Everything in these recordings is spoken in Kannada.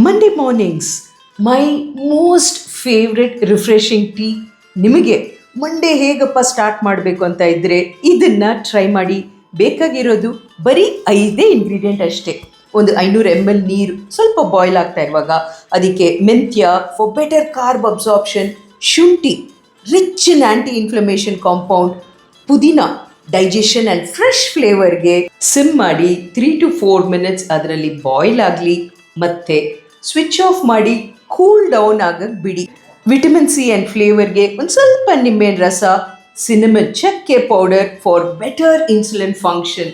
ಮಂಡೇ ಮಾರ್ನಿಂಗ್ಸ್ ಮೈ ಮೋಸ್ಟ್ ಫೇವ್ರೆಟ್ ರಿಫ್ರೆಶಿಂಗ್ ಟೀ. ನಿಮಗೆ ಮಂಡೇ ಹೇಗಪ್ಪ ಸ್ಟಾರ್ಟ್ ಮಾಡಬೇಕು ಅಂತ ಇದ್ದರೆ ಇದನ್ನು ಟ್ರೈ ಮಾಡಿ. ಬೇಕಾಗಿರೋದು ಬರೀ 5 ಇಂಗ್ರೀಡಿಯೆಂಟ್ ಅಷ್ಟೇ. ಒಂದು 500 ml ನೀರು ಸ್ವಲ್ಪ ಬಾಯ್ಲ್ ಆಗ್ತಾ ಇರುವಾಗ ಅದಕ್ಕೆ ಮೆಂತ್ಯ ಫಾರ್ ಬೆಟರ್ ಕಾರ್ಬ್ ಅಬ್ಸಾರ್ಪ್ಷನ್, ಶುಂಠಿ rich in anti inflammation compound, ಪುದೀನ ಡೈಜೆಷನ್ ಆ್ಯಂಡ್ ಫ್ರೆಶ್ ಫ್ಲೇವರ್ಗೆ ಸಿಮ್ ಮಾಡಿ 3 to 4 minutes ಅದರಲ್ಲಿ ಬಾಯ್ಲ್ ಆಗಲಿ. ಮತ್ತೆ ಸ್ವಿಚ್ ಆಫ್ ಮಾಡಿ ಕೂಲ್ ಡೌನ್ ಆಗಕ್ಕೆ ಬಿಡಿ. ವಿಟಮಿನ್ ಸಿ ಆ್ಯಂಡ್ ಫ್ಲೇವರ್ಗೆ ಒಂದು ಸ್ವಲ್ಪ ನಿಂಬೆಹಣ್ಣು ರಸ, ಸಿನಮನ್ ಚಕ್ಕೆ powder for better insulin function.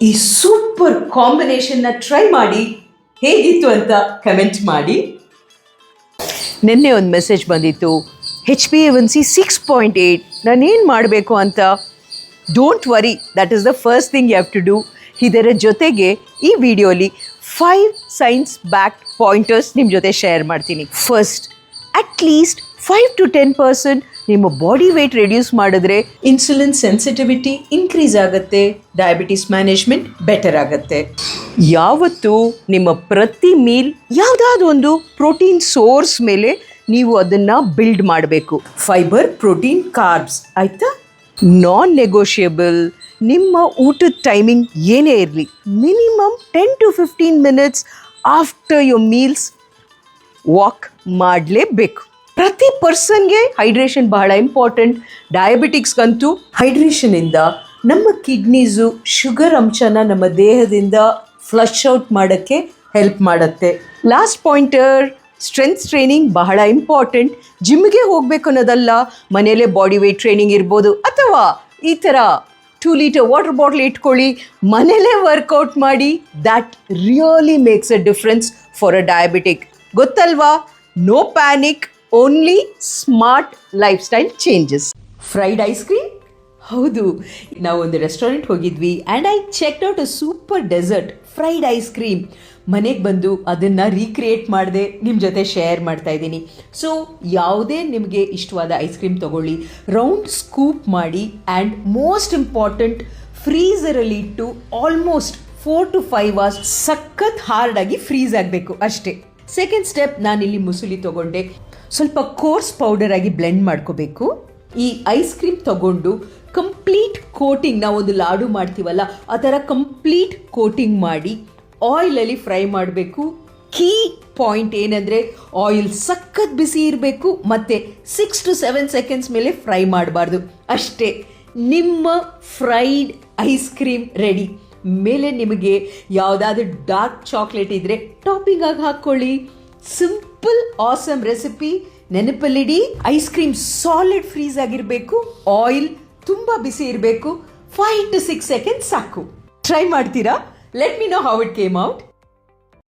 ಈ ಸೂಪರ್ ಕಾಂಬಿನೇಷನ್ನ ಟ್ರೈ ಮಾಡಿ ಹೇಗಿತ್ತು ಅಂತ ಕಮೆಂಟ್ ಮಾಡಿ. ನಿನ್ನೆ ಒಂದು ಮೆಸೇಜ್ ಬಂದಿತ್ತು, HbA1c 6.8, ನಾನೇನು ಮಾಡಬೇಕು ಅಂತ. Don't worry, that is the first thing you have to do. ಇದರ ಜೊತೆಗೆ ಈ ವಿಡಿಯೋಲಿ 5 ಸೈನ್ಸ್ ಬ್ಯಾಕ್ಡ್ ಪಾಯಿಂಟರ್ಸ್ ನಿಮ್ಮ ಜೊತೆ ಶೇರ್ ಮಾಡ್ತೀನಿ. ಫಸ್ಟ್, ಅಟ್ಲೀಸ್ಟ್ 5 to 10% ನಿಮ್ಮ ಬಾಡಿ ವೆಯ್ಟ್ ರೆಡ್ಯೂಸ್ ಮಾಡಿದ್ರೆ ಇನ್ಸುಲಿನ್ ಸೆನ್ಸಿಟಿವಿಟಿ ಇನ್ಕ್ರೀಸ್ ಆಗುತ್ತೆ, ಡಯಾಬಿಟಿಸ್ ಮ್ಯಾನೇಜ್ಮೆಂಟ್ ಬೆಟರ್ ಆಗುತ್ತೆ. ಯಾವತ್ತು ನಿಮ್ಮ ಪ್ರತಿ ಮೀಲ್ ಯಾವುದಾದ್ರು ಒಂದು ಪ್ರೋಟೀನ್ ಸೋರ್ಸ್ ಮೇಲೆ ನೀವು ಅದನ್ನು ಬಿಲ್ಡ್ ಮಾಡಬೇಕು. ಫೈಬರ್, ಪ್ರೋಟೀನ್, ಕಾರ್ಬ್ಸ್, ಆಯಿತಾ? Non negotiable. ನಿಮ್ಮ ಊಟದ ಟೈಮಿಂಗ್ ಏನೇ ಇರಲಿ, minimum 10 to 15 minutes after your meals walk ಮಾಡಲೇಬೇಕು. ಪ್ರತಿ ಪರ್ಸನ್ಗೆ ಹೈಡ್ರೇಷನ್ ಬಹಳ ಇಂಪಾರ್ಟೆಂಟ್. ಡಯಾಬಿಟಿಕ್ಸ್ಗಂತೂ ಹೈಡ್ರೇಷನಿಂದ ನಮ್ಮ ಕಿಡ್ನೀಸು ಶುಗರ್ ಅಂಶನ ನಮ್ಮ ದೇಹದಿಂದ ಫ್ಲಶ್ ಔಟ್ ಮಾಡೋಕ್ಕೆ ಹೆಲ್ಪ್ ಮಾಡುತ್ತೆ. ಲಾಸ್ಟ್ ಪಾಯಿಂಟರ್, ಸ್ಟ್ರೆಂತ್ ಟ್ರೈನಿಂಗ್ ಬಹಳ ಇಂಪಾರ್ಟೆಂಟ್. ಜಿಮ್ಗೆ ಹೋಗಬೇಕು ಅನ್ನೋದಲ್ಲ, ಮನೆಯಲ್ಲೇ ಬಾಡಿ ವೇಟ್ ಟ್ರೈನಿಂಗ್ ಇರ್ಬೋದು, ಅಥವಾ ಈ ಥರ 2 liter ವಾಟರ್ ಬಾಟ್ಲ್ ಇಟ್ಕೊಳ್ಳಿ, ಮನೇಲೇ ವರ್ಕೌಟ್ ಮಾಡಿ. That really makes a difference for a diabetic. ಗೊತ್ತಲ್ವಾ? No panic, only smart lifestyle changes. Fried ice cream? ಹೌದು, ನಾವು ಒಂದು ರೆಸ್ಟೋರೆಂಟ್ ಹೋಗಿದ್ವಿ and I checked out a super dessert fried ice cream. ಮನೆಗೆ ಬಂದು ಅದನ್ನು ರೀಕ್ರಿಯೇಟ್ ಮಾಡಿದೆ, ನಿಮ್ಮ ಜೊತೆ ಶೇರ್ ಮಾಡ್ತಾ ಇದ್ದೀನಿ. ಸೊ ಯಾವುದೇ ನಿಮಗೆ ಇಷ್ಟವಾದ ಐಸ್ ಕ್ರೀಮ್ ತೊಗೊಳ್ಳಿ, ರೌಂಡ್ ಸ್ಕೂಪ್ ಮಾಡಿ ಆ್ಯಂಡ್ ಮೋಸ್ಟ್ ಇಂಪಾರ್ಟೆಂಟ್, ಫ್ರೀಝರಲ್ಲಿ ಇಟ್ಟು ಆಲ್ಮೋಸ್ಟ್ 4 to 5 hours ಸಖತ್ ಹಾರ್ಡಾಗಿ ಫ್ರೀಸ್ ಆಗಬೇಕು ಅಷ್ಟೇ. ಸೆಕೆಂಡ್ ಸ್ಟೆಪ್, ನಾನಿಲ್ಲಿ ಮುಸುಲಿ ತೊಗೊಂಡೆ, ಸ್ವಲ್ಪ ಕೋರ್ಸ್ ಪೌಡರ್ ಆಗಿ ಬ್ಲೆಂಡ್ ಮಾಡ್ಕೋಬೇಕು. ಈ ಐಸ್ ಕ್ರೀಮ್ ತಗೊಂಡು ಕಂಪ್ಲೀಟ್ ಕೋಟಿಂಗ್, ನಾವೊಂದು ಲಾಡು ಮಾಡ್ತೀವಲ್ಲ ಆ ಥರ ಕಂಪ್ಲೀಟ್ ಕೋಟಿಂಗ್ ಮಾಡಿ ಆಯಿಲಲ್ಲಿ ಫ್ರೈ ಮಾಡಬೇಕು. ಕೀ ಪಾಯಿಂಟ್ ಏನಂದರೆ ಆಯಿಲ್ ಸಖತ್ ಬಿಸಿ ಇರಬೇಕು ಮತ್ತು 6 to 7 seconds ಮೇಲೆ ಫ್ರೈ ಮಾಡಬಾರ್ದು. ಅಷ್ಟೇ, ನಿಮ್ಮ ಫ್ರೈಡ್ ಐಸ್ ಕ್ರೀಮ್ ರೆಡಿ. ಮೇಲೆ ನಿಮಗೆ ಯಾವುದಾದ್ರೂ ಡಾರ್ಕ್ ಚಾಕ್ಲೇಟ್ ಇದ್ದರೆ ಟಾಪಿಂಗ್ ಆಗಿ ಹಾಕ್ಕೊಳ್ಳಿ. Simple awesome recipe. ನೆನಪಲ್ಲಿಡಿ, ಐಸ್ ಕ್ರೀಮ್ ಸಾಲಿಡ್ ಫ್ರೀಸ್ ಆಗಿರಬೇಕು, ಆಯಿಲ್ ತುಂಬ ಬಿಸಿ ಇರಬೇಕು, 5 to 6 seconds ಸಾಕು. ಟ್ರೈ ಮಾಡ್ತೀರಾ? Let me know how it came out.